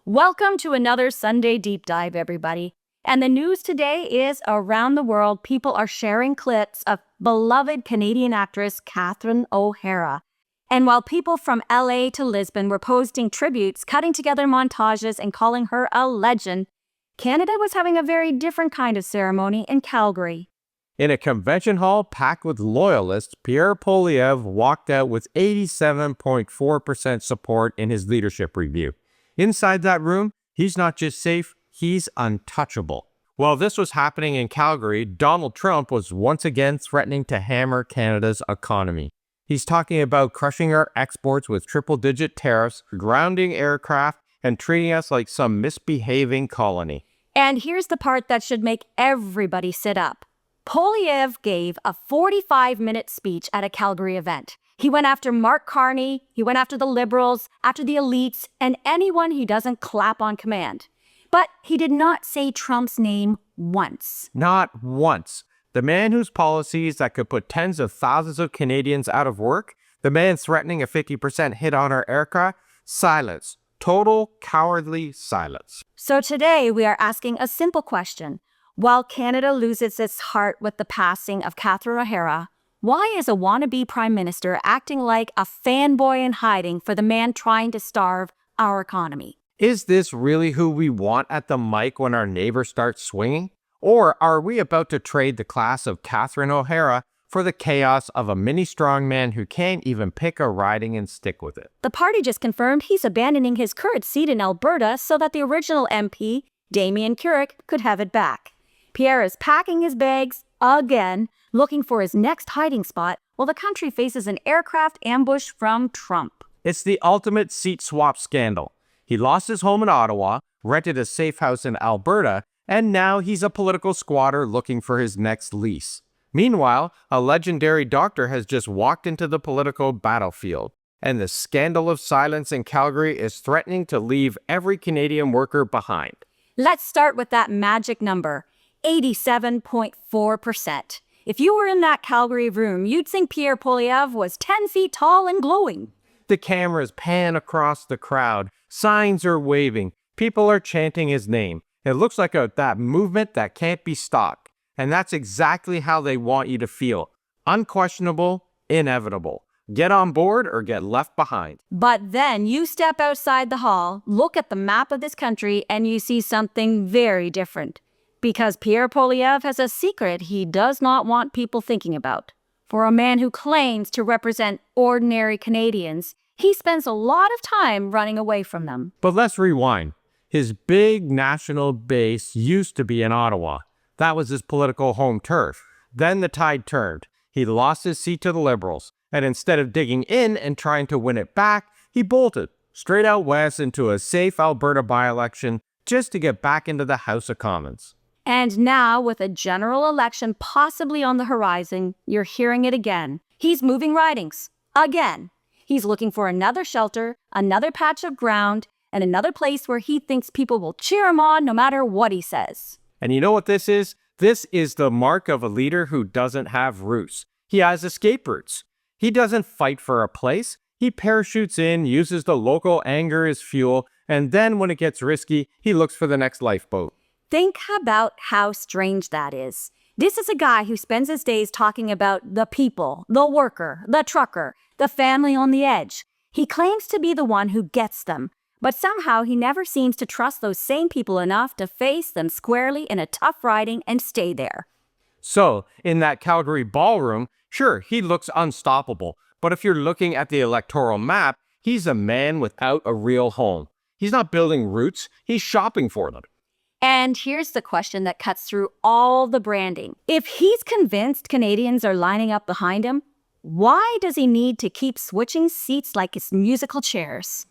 Welcome to another Sunday Deep Dive, everybody. And the news today is around the world, people are sharing clips of beloved Canadian actress Catherine O'Hara. And while people from LA to Lisbon were posting tributes, cutting together montages, and calling her a legend, Canada was having a very different kind of ceremony in Calgary. In a convention hall packed with loyalists, Pierre Poilievre walked out with 87.4% support in his leadership review. Inside that room, he's not just safe, he's untouchable. While this was happening in Calgary, Donald Trump was once again threatening to hammer Canada's economy. He's talking about crushing our exports with triple-digit tariffs, grounding aircraft, and treating us like some misbehaving colony. And here's the part that should make everybody sit up. Poilievre gave a 45-minute speech at a Calgary event. He went after Mark Carney, he went after the Liberals, after the elites, and anyone he doesn't clap on command. But he did not say Trump's name once. Not once. The man whose policies that could put tens of thousands of Canadians out of work, the man threatening a 50% hit on our aircraft, silence. Total cowardly silence. So today we are asking a simple question. While Canada loses its heart with the passing of Catherine O'Hara, why is a wannabe prime minister acting like a fanboy in hiding for the man trying to starve our economy? Is this really who we want at the mic when our neighbor starts swinging? Or are we about to trade the class of Catherine O'Hara for the chaos of a mini strongman who can't even pick a riding and stick with it? The party just confirmed he's abandoning his current seat in Alberta so that the original MP, Damien Carrick, could have it back. Pierre is packing his bags again, looking for his next hiding spot while the country faces an aircraft ambush from Trump. It's the ultimate seat swap scandal. He lost his home in Ottawa, rented a safe house in Alberta, and now he's a political squatter looking for his next lease. Meanwhile, a legendary doctor has just walked into the political battlefield, and the scandal of silence in Calgary is threatening to leave every Canadian worker behind. Let's start with that magic number, 87.4%. If you were in that Calgary room, you'd think Pierre Poilievre was 10 feet tall and glowing. The cameras pan across the crowd. Signs are waving. People are chanting his name. It looks like that movement that can't be stopped. And that's exactly how they want you to feel. Unquestionable, inevitable. Get on board or get left behind. But then you step outside the hall, look at the map of this country, and you see something very different. Because Pierre Poilievre has a secret he does not want people thinking about. For a man who claims to represent ordinary Canadians, he spends a lot of time running away from them. But let's rewind. His big national base used to be in Ottawa. That was his political home turf. Then the tide turned. He lost his seat to the Liberals. And instead of digging in and trying to win it back, he bolted straight out west into a safe Alberta by-election just to get back into the House of Commons. And now, with a general election possibly on the horizon, you're hearing it again. He's moving ridings. Again. He's looking for another shelter, another patch of ground, and another place where he thinks people will cheer him on no matter what he says. And you know what this is? This is the mark of a leader who doesn't have roots. He has escape routes. He doesn't fight for a place. He parachutes in, uses the local anger as fuel, and then when it gets risky, he looks for the next lifeboat. Think about how strange that is. This is a guy who spends his days talking about the people, the worker, the trucker, the family on the edge. He claims to be the one who gets them, but somehow he never seems to trust those same people enough to face them squarely in a tough riding and stay there. So, in that Calgary ballroom, sure, he looks unstoppable, but if you're looking at the electoral map, he's a man without a real home. He's not building roots, he's shopping for them. And here's the question that cuts through all the branding. If he's convinced Canadians are lining up behind him, why does he need to keep switching seats like it's musical chairs?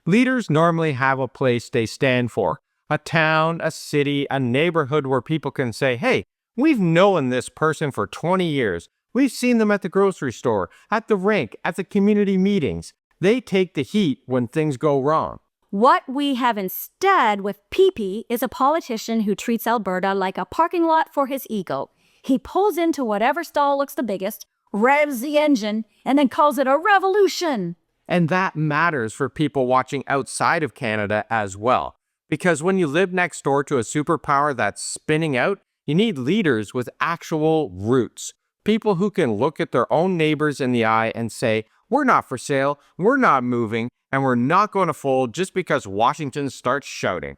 Leaders normally have a place they stand for. A town, a city, a neighborhood where people can say, hey, we've known this person for 20 years. We've seen them at the grocery store, at the rink, at the community meetings. They take the heat when things go wrong. What we have instead with PP is a politician who treats Alberta like a parking lot for his ego. He pulls into whatever stall looks the biggest, revs the engine, and then calls it a revolution. And that matters for people watching outside of Canada as well. Because when you live next door to a superpower that's spinning out, you need leaders with actual roots. People who can look at their own neighbors in the eye and say, we're not for sale, we're not moving, and we're not going to fold just because Washington starts shouting.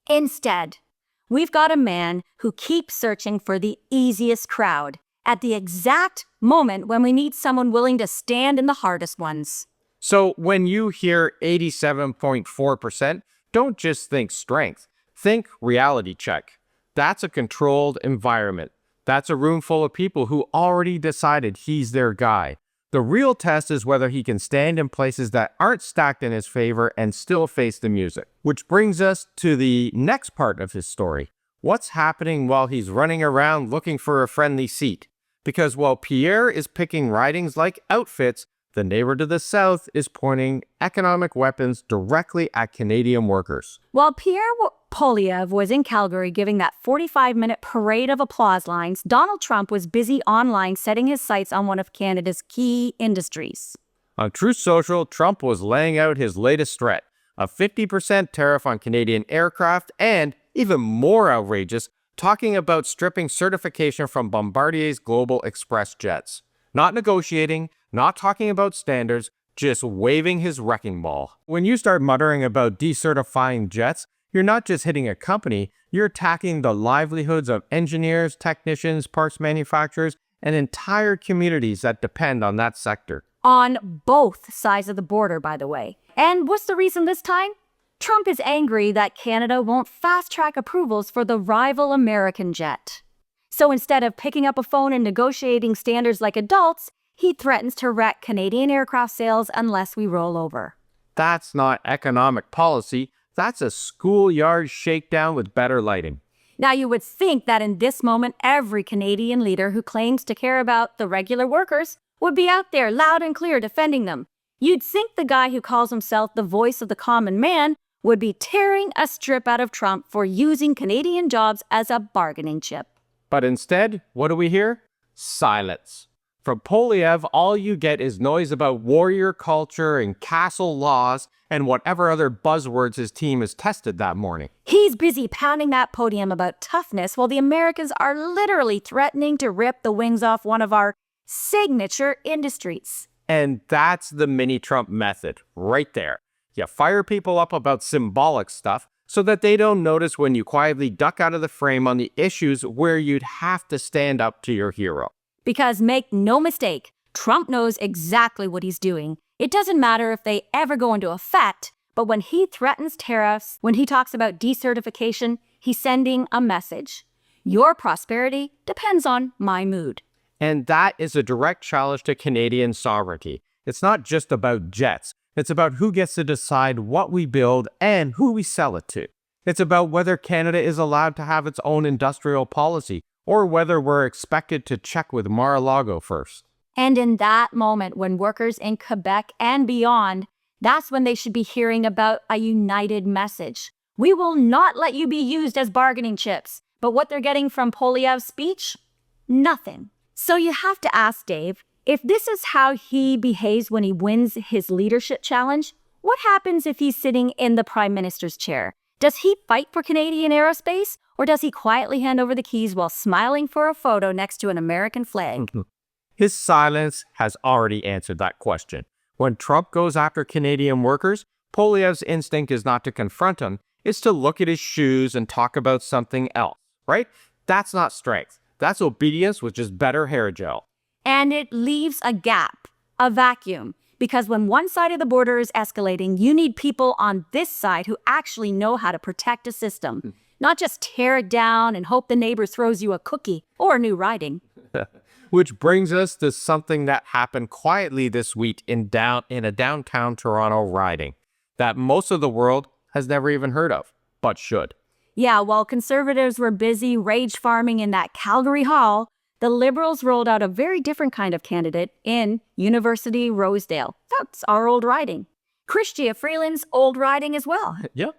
Instead, we've got a man who keeps searching for the easiest crowd at the exact moment when we need someone willing to stand in the hardest ones. So when you hear 87.4%, don't just think strength. Think reality check. That's a controlled environment. That's a room full of people who already decided he's their guy. The real test is whether he can stand in places that aren't stacked in his favor and still face the music. Which brings us to the next part of his story. What's happening while he's running around looking for a friendly seat? Because while Pierre is picking ridings like outfits, the neighbor to the south is pointing economic weapons directly at Canadian workers. While Pierre Poilievre was in Calgary giving that 45-minute parade of applause lines, Donald Trump was busy online setting his sights on one of Canada's key industries. On Truth Social, Trump was laying out his latest threat, a 50% tariff on Canadian aircraft, and, even more outrageous, talking about stripping certification from Bombardier's Global Express jets. Not negotiating, not talking about standards, just waving his wrecking ball. When you start muttering about decertifying jets, you're not just hitting a company, you're attacking the livelihoods of engineers, technicians, parts manufacturers, and entire communities that depend on that sector. On both sides of the border, by the way. And what's the reason this time? Trump is angry that Canada won't fast-track approvals for the rival American jet. So instead of picking up a phone and negotiating standards like adults, he threatens to wreck Canadian aircraft sales unless we roll over. That's not economic policy. That's a schoolyard shakedown with better lighting. Now, you would think that in this moment, every Canadian leader who claims to care about the regular workers would be out there loud and clear defending them. You'd think the guy who calls himself the voice of the common man would be tearing a strip out of Trump for using Canadian jobs as a bargaining chip. But instead, what do we hear? Silence. From Poilievre, all you get is noise about warrior culture and castle laws and whatever other buzzwords his team has tested that morning. He's busy pounding that podium about toughness while the Americans are literally threatening to rip the wings off one of our signature industries. And that's the mini-Trump method, right there. You fire people up about symbolic stuff so that they don't notice when you quietly duck out of the frame on the issues where you'd have to stand up to your hero. Because make no mistake, Trump knows exactly what he's doing. It doesn't matter if they ever go into effect, but when he threatens tariffs, when he talks about decertification, he's sending a message. Your prosperity depends on my mood. And that is a direct challenge to Canadian sovereignty. It's not just about jets. It's about who gets to decide what we build and who we sell it to. It's about whether Canada is allowed to have its own industrial policy, or whether we're expected to check with Mar-a-Lago first. And in that moment, when workers in Quebec and beyond, that's when they should be hearing about a united message. We will not let you be used as bargaining chips. But what they're getting from Poilievre's speech? Nothing. So you have to ask Dave, if this is how he behaves when he wins his leadership challenge, what happens if he's sitting in the Prime Minister's chair? Does he fight for Canadian aerospace, or does he quietly hand over the keys while smiling for a photo next to an American flag? His silence has already answered that question. When Trump goes after Canadian workers, Poilievre's instinct is not to confront him, it's to look at his shoes and talk about something else, right? That's not strength. That's obedience with just better hair gel. And it leaves a gap, a vacuum. Because when one side of the border is escalating, you need people on this side who actually know how to protect a system. Not just tear it down and hope the neighbor throws you a cookie or a new riding. Which brings us to something that happened quietly this week in a downtown Toronto riding that most of the world has never even heard of, but should. Yeah, while Conservatives were busy rage farming in that Calgary hall, the Liberals rolled out a very different kind of candidate in University Rosedale. That's our old riding. Chrystia Freeland's old riding as well. Yep.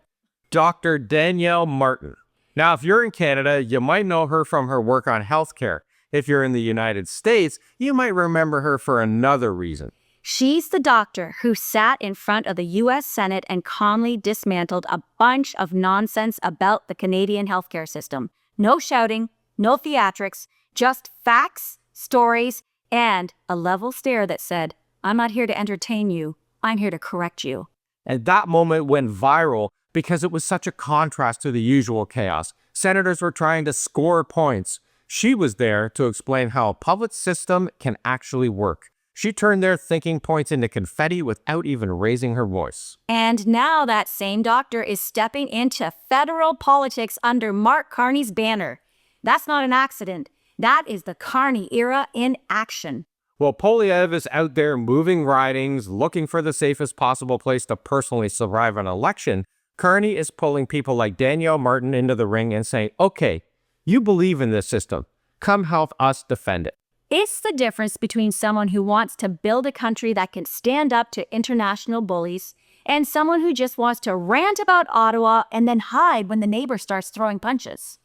Dr. Danielle Martin. Now, if you're in Canada, you might know her from her work on healthcare. If you're in the United States, you might remember her for another reason. She's the doctor who sat in front of the U.S. Senate and calmly dismantled a bunch of nonsense about the Canadian healthcare system. No shouting, no theatrics, just facts, stories, and a level stare that said, "I'm not here to entertain you, I'm here to correct you." And that moment went viral because it was such a contrast to the usual chaos. Senators were trying to score points. She was there to explain how a public system can actually work. She turned their thinking points into confetti without even raising her voice. And now that same doctor is stepping into federal politics under Mark Carney's banner. That's not an accident. That is the Carney era in action. While Poilievre is out there moving ridings, looking for the safest possible place to personally survive an election, Carney is pulling people like Danielle Martin into the ring and saying, "Okay, you believe in this system. Come help us defend it." It's the difference between someone who wants to build a country that can stand up to international bullies and someone who just wants to rant about Ottawa and then hide when the neighbor starts throwing punches.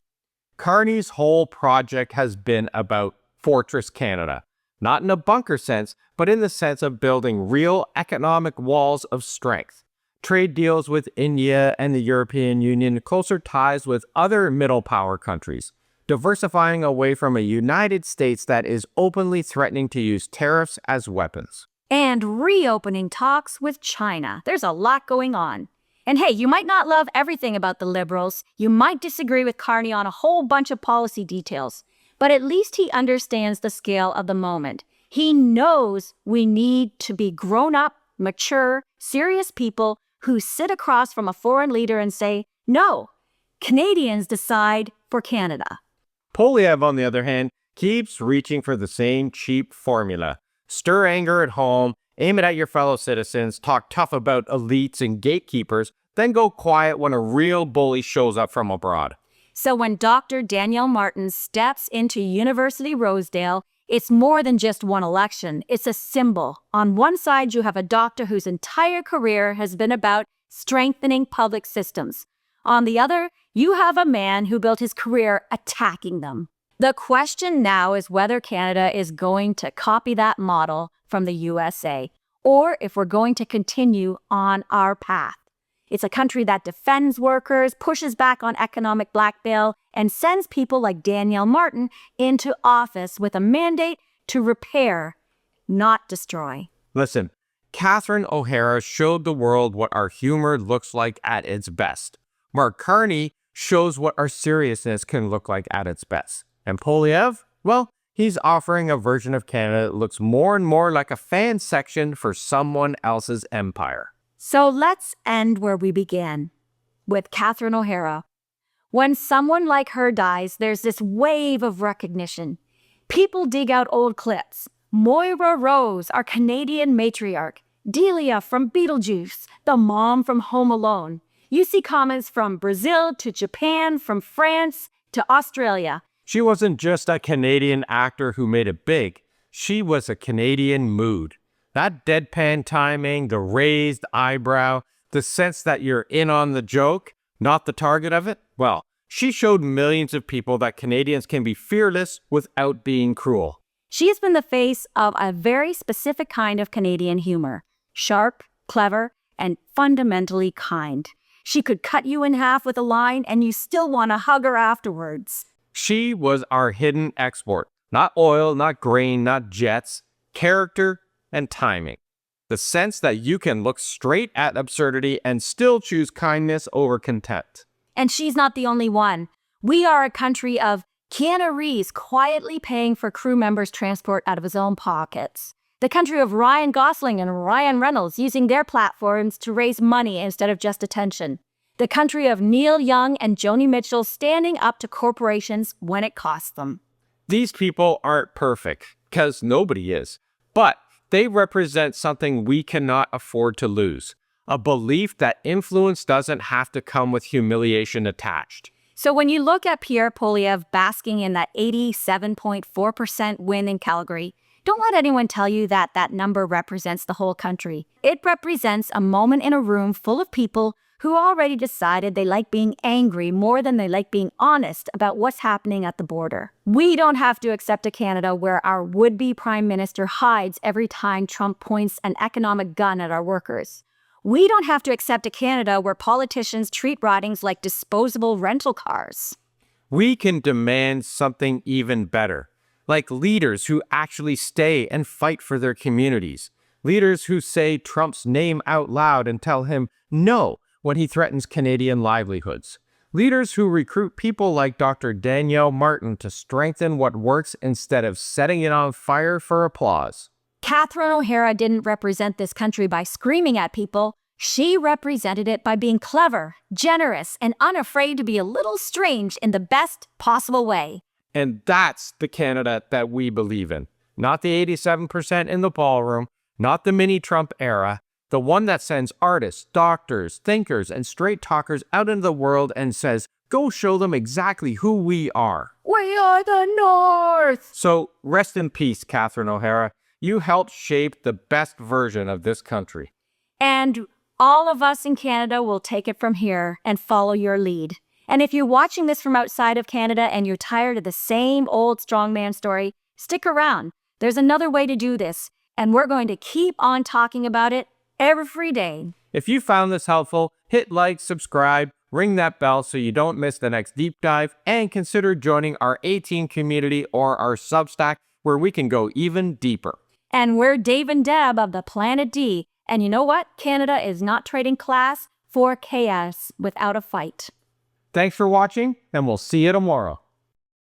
Carney's whole project has been about Fortress Canada. Not in a bunker sense, but in the sense of building real economic walls of strength. Trade deals with India and the European Union, closer ties with other middle power countries. Diversifying away from a United States that is openly threatening to use tariffs as weapons. And reopening talks with China. There's a lot going on. And hey, you might not love everything about the Liberals. You might disagree with Carney on a whole bunch of policy details. But at least he understands the scale of the moment. He knows we need to be grown-up, mature, serious people who sit across from a foreign leader and say, "No, Canadians decide for Canada." Poilievre, on the other hand, keeps reaching for the same cheap formula. Stir anger at home, aim it at your fellow citizens, talk tough about elites and gatekeepers, then go quiet when a real bully shows up from abroad. So when Dr. Danielle Martin steps into University Rosedale, it's more than just one election. It's a symbol. On one side, you have a doctor whose entire career has been about strengthening public systems. On the other, you have a man who built his career attacking them. The question now is whether Canada is going to copy that model from the USA, or if we're going to continue on our path. It's a country that defends workers, pushes back on economic blackmail, and sends people like Danielle Martin into office with a mandate to repair, not destroy. Listen, Catherine O'Hara showed the world what our humor looks like at its best. Mark Carney shows what our seriousness can look like at its best. And Poilievre, well, he's offering a version of Canada that looks more and more like a fan section for someone else's empire. So let's end where we began, with Catherine O'Hara. When someone like her dies, there's this wave of recognition. People dig out old clips. Moira Rose, our Canadian matriarch. Delia from Beetlejuice, the mom from Home Alone. You see comments from Brazil to Japan, from France to Australia. She wasn't just a Canadian actor who made it big. She was a Canadian mood. That deadpan timing, the raised eyebrow, the sense that you're in on the joke, not the target of it. Well, she showed millions of people that Canadians can be fearless without being cruel. She has been the face of a very specific kind of Canadian humor. Sharp, clever, and fundamentally kind. She could cut you in half with a line and you still want to hug her afterwards. She was our hidden export. Not oil, not grain, not jets. Character and timing. The sense that you can look straight at absurdity and still choose kindness over contempt. And she's not the only one. We are a country of Keanu Reeves quietly paying for crew members' transport out of his own pockets. The country of Ryan Gosling and Ryan Reynolds using their platforms to raise money instead of just attention. The country of Neil Young and Joni Mitchell standing up to corporations when it costs them. These people aren't perfect, because nobody is. But they represent something we cannot afford to lose. A belief that influence doesn't have to come with humiliation attached. So when you look at Pierre Poilievre basking in that 87.4% win in Calgary, don't let anyone tell you that that number represents the whole country. It represents a moment in a room full of people who already decided they like being angry more than they like being honest about what's happening at the border. We don't have to accept a Canada where our would-be prime minister hides every time Trump points an economic gun at our workers. We don't have to accept a Canada where politicians treat ridings like disposable rental cars. We can demand something even better, like leaders who actually stay and fight for their communities. Leaders who say Trump's name out loud and tell him no when he threatens Canadian livelihoods. Leaders who recruit people like Dr. Danielle Martin to strengthen what works instead of setting it on fire for applause. Catherine O'Hara didn't represent this country by screaming at people. She represented it by being clever, generous, and unafraid to be a little strange in the best possible way. And that's the Canada that we believe in. Not the 87% in the ballroom, not the mini-Trump era, the one that sends artists, doctors, thinkers, and straight talkers out into the world and says, go show them exactly who we are. We are the North! So rest in peace, Catherine O'Hara. You helped shape the best version of this country. And all of us in Canada will take it from here and follow your lead. And if you're watching this from outside of Canada and you're tired of the same old strongman story, stick around. There's another way to do this, and we're going to keep on talking about it every day. If you found this helpful, hit like, subscribe, ring that bell so you don't miss the next deep dive, and consider joining our 18 community or our Substack where we can go even deeper. And we're Dave and Deb of the Planet D. And you know what? Canada is not trading class for chaos without a fight. Thanks for watching, and we'll see you tomorrow.